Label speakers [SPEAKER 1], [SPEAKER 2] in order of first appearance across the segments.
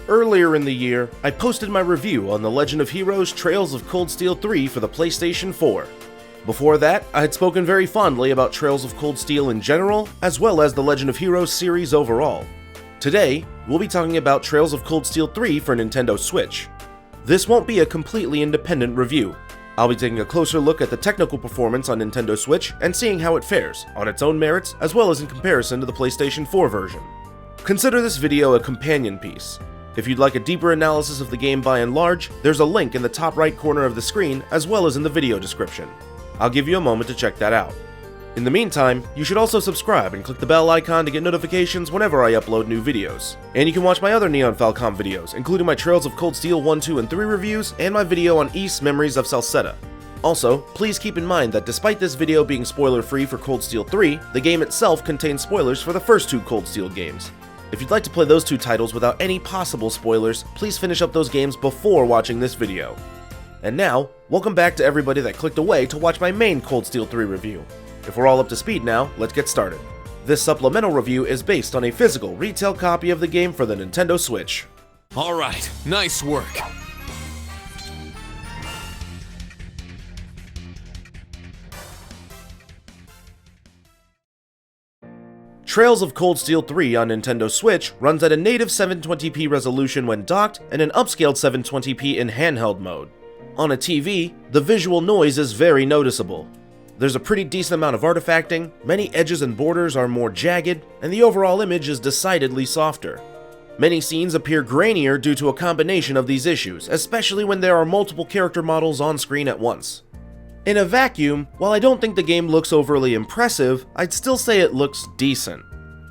[SPEAKER 1] Earlier in the year, I posted my review on The Legend of Heroes Trails of Cold Steel 3 for the PlayStation 4. Before that, I had spoken very fondly about Trails of Cold Steel in general, as well as the Legend of Heroes series overall. Today, we'll be talking about Trails of Cold Steel 3 for Nintendo Switch. This won't be a completely independent review. I'll be taking a closer look at the technical performance on Nintendo Switch and seeing how it fares, on its own merits as well as in comparison to the PlayStation 4 version. Consider this video a companion piece. If you'd like a deeper analysis of the game by and large, there's a link in the top right corner of the screen as well as in the video description. I'll give you a moment to check that out. In the meantime, you should also subscribe and click the bell icon to get notifications whenever I upload new videos. And you can watch my other Neon Falcom videos, including my Trails of Cold Steel 1, 2, and 3 reviews, and my video on Ys Memories of Salsetta. Also, please keep in mind that despite this video being spoiler-free for Cold Steel 3, the game itself contains spoilers for the first two Cold Steel games. If you'd like to play those two titles without any possible spoilers, please finish up those games before watching this video. And now, welcome back to everybody that clicked away to watch my main Cold Steel 3 review. If we're all up to speed now, let's get started. This supplemental review is based on a physical retail copy of the game for the Nintendo Switch.
[SPEAKER 2] Alright, nice work.
[SPEAKER 1] Trails of Cold Steel 3 on Nintendo Switch runs at a native 720p resolution when docked and an upscaled 720p in handheld mode. On a TV, the visual noise is very noticeable. There's a pretty decent amount of artifacting, many edges and borders are more jagged, and the overall image is decidedly softer. Many scenes appear grainier due to a combination of these issues, especially when there are multiple character models on screen at once. In a vacuum, while I don't think the game looks overly impressive, I'd still say it looks decent.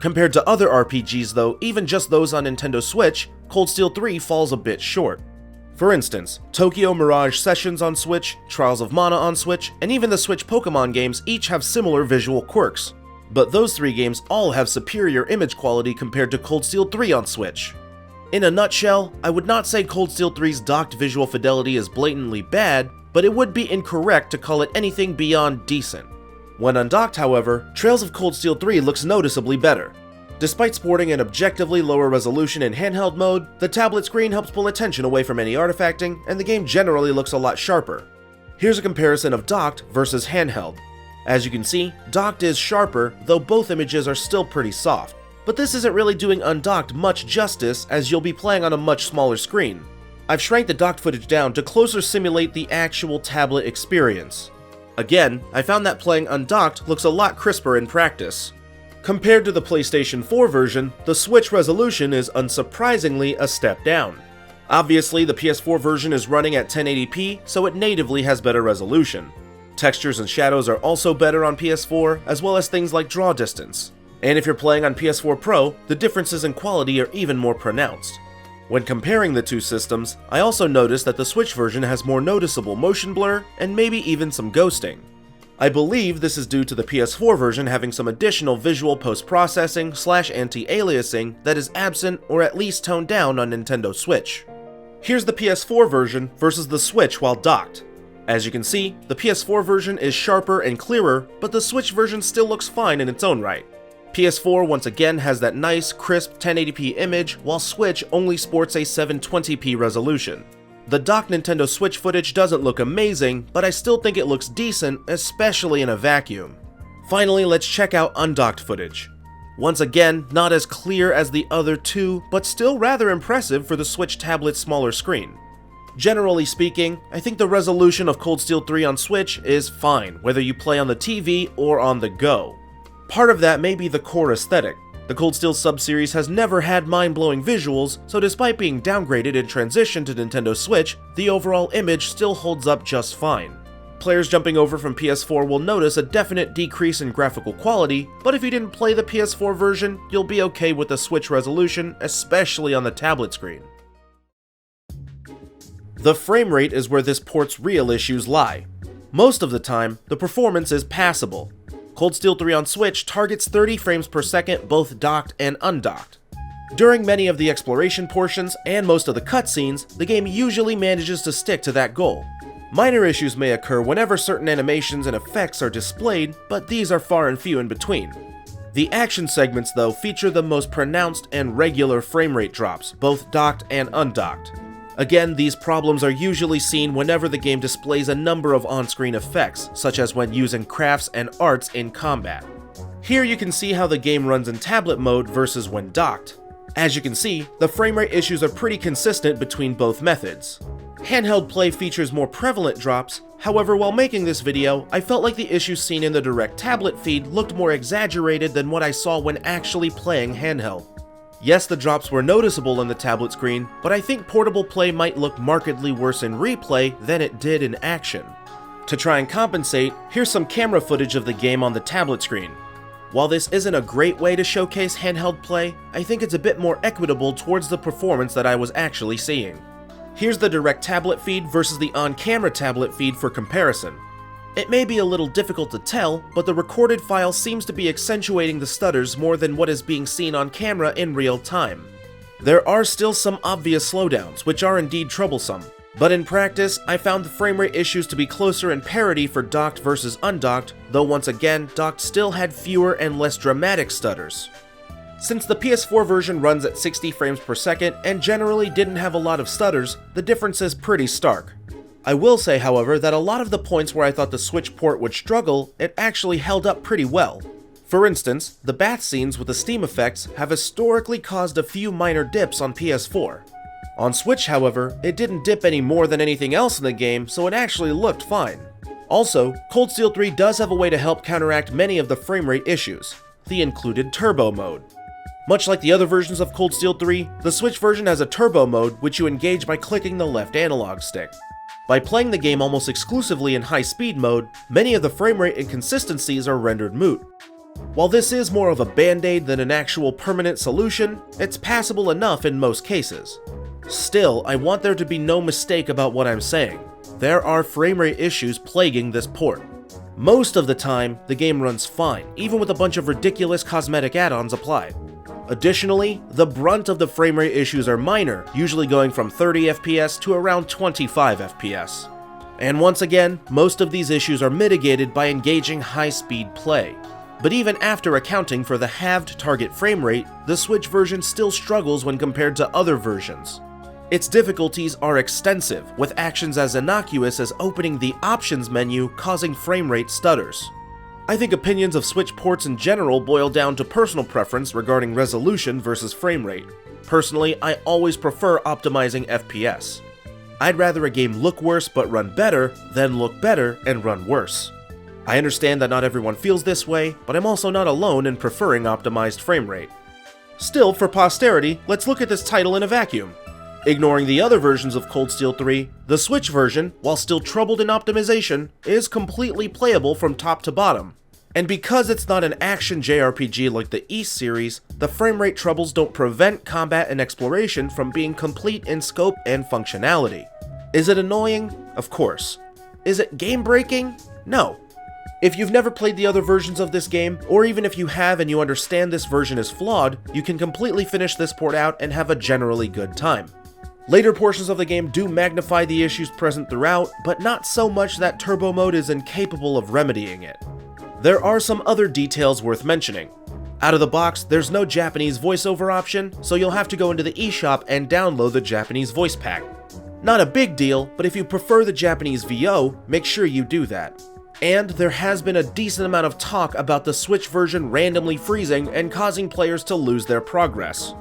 [SPEAKER 1] Compared to other RPGs though, even just those on Nintendo Switch, Cold Steel 3 falls a bit short. For instance, Tokyo Mirage Sessions on Switch, Trials of Mana on Switch, and even the Switch Pokemon games each have similar visual quirks. But those three games all have superior image quality compared to Cold Steel 3 on Switch. In a nutshell, I would not say Cold Steel 3's docked visual fidelity is blatantly bad, but it would be incorrect to call it anything beyond decent. When undocked, however, Trails of Cold Steel 3 looks noticeably better. Despite sporting an objectively lower resolution in handheld mode, the tablet screen helps pull attention away from any artifacting, and the game generally looks a lot sharper. Here's a comparison of docked versus handheld. As you can see, docked is sharper, though both images are still pretty soft. But this isn't really doing undocked much justice, as you'll be playing on a much smaller screen. I've shrank the docked footage down to closer simulate the actual tablet experience. Again, I found that playing undocked looks a lot crisper in practice. Compared to the PlayStation 4 version, the Switch resolution is unsurprisingly a step down. Obviously, the PS4 version is running at 1080p, so it natively has better resolution. Textures and shadows are also better on PS4, as well as things like draw distance. And if you're playing on PS4 Pro, the differences in quality are even more pronounced. When comparing the two systems, I also noticed that the Switch version has more noticeable motion blur, and maybe even some ghosting. I believe this is due to the PS4 version having some additional visual post-processing / anti-aliasing that is absent or at least toned down on Nintendo Switch. Here's the PS4 version versus the Switch while docked. As you can see, the PS4 version is sharper and clearer, but the Switch version still looks fine in its own right. PS4 once again has that nice, crisp 1080p image, while Switch only sports a 720p resolution. The docked Nintendo Switch footage doesn't look amazing, but I still think it looks decent, especially in a vacuum. Finally, let's check out undocked footage. Once again, not as clear as the other two, but still rather impressive for the Switch tablet's smaller screen. Generally speaking, I think the resolution of Cold Steel 3 on Switch is fine, whether you play on the TV or on the go. Part of that may be the core aesthetic. The Cold Steel sub-series has never had mind-blowing visuals, so despite being downgraded in transition to Nintendo Switch, the overall image still holds up just fine. Players jumping over from PS4 will notice a definite decrease in graphical quality, but if you didn't play the PS4 version, you'll be okay with the Switch resolution, especially on the tablet screen. The frame rate is where this port's real issues lie. Most of the time, the performance is passable. Cold Steel 3 on Switch targets 30 frames per second both docked and undocked. During many of the exploration portions and most of the cutscenes, the game usually manages to stick to that goal. Minor issues may occur whenever certain animations and effects are displayed, but these are far and few in between. The action segments, though, feature the most pronounced and regular frame rate drops, both docked and undocked. Again, these problems are usually seen whenever the game displays a number of on-screen effects, such as when using crafts and arts in combat. Here you can see how the game runs in tablet mode versus when docked. As you can see, the frame rate issues are pretty consistent between both methods. Handheld play features more prevalent drops, however while making this video, I felt like the issues seen in the direct tablet feed looked more exaggerated than what I saw when actually playing handheld. Yes, the drops were noticeable on the tablet screen, but I think portable play might look markedly worse in replay than it did in action. To try and compensate, here's some camera footage of the game on the tablet screen. While this isn't a great way to showcase handheld play, I think it's a bit more equitable towards the performance that I was actually seeing. Here's the direct tablet feed versus the on-camera tablet feed for comparison. It may be a little difficult to tell, but the recorded file seems to be accentuating the stutters more than what is being seen on camera in real time. There are still some obvious slowdowns, which are indeed troublesome, but in practice, I found the frame rate issues to be closer in parity for docked versus undocked, though once again, docked still had fewer and less dramatic stutters. Since the PS4 version runs at 60 frames per second and generally didn't have a lot of stutters, the difference is pretty stark. I will say, however, that a lot of the points where I thought the Switch port would struggle, it actually held up pretty well. For instance, the bath scenes with the steam effects have historically caused a few minor dips on PS4. On Switch, however, it didn't dip any more than anything else in the game, so it actually looked fine. Also, Cold Steel 3 does have a way to help counteract many of the frame rate issues, the included turbo mode. Much like the other versions of Cold Steel 3, the Switch version has a turbo mode which you engage by clicking the left analog stick. By playing the game almost exclusively in high-speed mode, many of the frame rate inconsistencies are rendered moot. While this is more of a band-aid than an actual permanent solution, it's passable enough in most cases. Still, I want there to be no mistake about what I'm saying. There are frame rate issues plaguing this port. Most of the time, the game runs fine, even with a bunch of ridiculous cosmetic add-ons applied. Additionally, the brunt of the frame rate issues are minor, usually going from 30 FPS to around 25 FPS. And once again, most of these issues are mitigated by engaging high-speed play. But even after accounting for the halved target frame rate, the Switch version still struggles when compared to other versions. Its difficulties are extensive, with actions as innocuous as opening the options menu causing frame rate stutters. I think opinions of Switch ports in general boil down to personal preference regarding resolution versus frame rate. Personally, I always prefer optimizing FPS. I'd rather a game look worse but run better than look better and run worse. I understand that not everyone feels this way, but I'm also not alone in preferring optimized frame rate. Still, for posterity, let's look at this title in a vacuum. Ignoring the other versions of Cold Steel 3, the Switch version, while still troubled in optimization, is completely playable from top to bottom. And because it's not an action JRPG like the East series, the frame rate troubles don't prevent combat and exploration from being complete in scope and functionality. Is it annoying? Of course. Is it game-breaking? No. If you've never played the other versions of this game, or even if you have and you understand this version is flawed, you can completely finish this port out and have a generally good time. Later portions of the game do magnify the issues present throughout, but not so much that turbo mode is incapable of remedying it. There are some other details worth mentioning. Out of the box, there's no Japanese voiceover option, so you'll have to go into the eShop and download the Japanese voice pack. Not a big deal, but if you prefer the Japanese VO, make sure you do that. And there has been a decent amount of talk about the Switch version randomly freezing and causing players to lose their progress.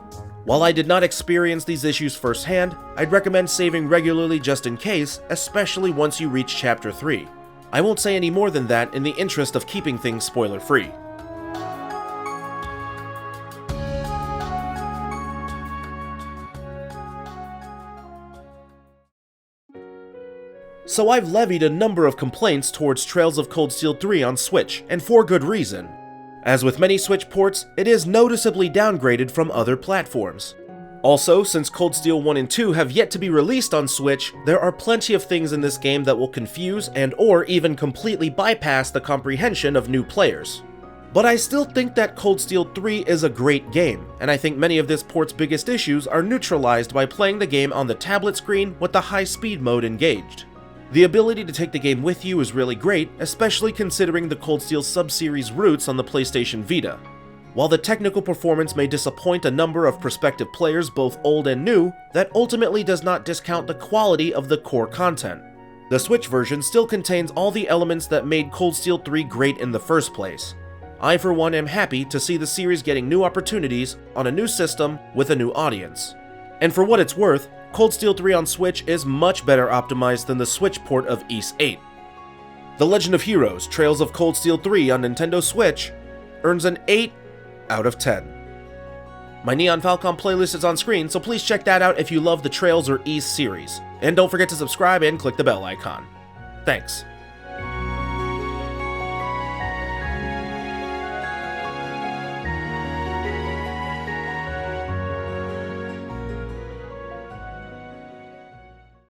[SPEAKER 1] While I did not experience these issues firsthand, I'd recommend saving regularly just in case, especially once you reach Chapter 3. I won't say any more than that in the interest of keeping things spoiler-free. So I've levied a number of complaints towards Trails of Cold Steel 3 on Switch, and for good reason. As with many Switch ports, it is noticeably downgraded from other platforms. Also, since Cold Steel 1 and 2 have yet to be released on Switch, there are plenty of things in this game that will confuse and/or even completely bypass the comprehension of new players. But I still think that Cold Steel 3 is a great game, and I think many of this port's biggest issues are neutralized by playing the game on the tablet screen with the high-speed mode engaged. The ability to take the game with you is really great, especially considering the Cold Steel sub-series roots on the PlayStation Vita. While the technical performance may disappoint a number of prospective players both old and new, that ultimately does not discount the quality of the core content. The Switch version still contains all the elements that made Cold Steel 3 great in the first place. I for one am happy to see the series getting new opportunities on a new system with a new audience. And for what it's worth, Cold Steel 3 on Switch is much better optimized than the Switch port of Ys 8. The Legend of Heroes Trails of Cold Steel 3 on Nintendo Switch earns an 8 out of 10. My Neon Falcom playlist is on screen, so please check that out if you love the Trails or Ys series. And don't forget to subscribe and click the bell icon. Thanks.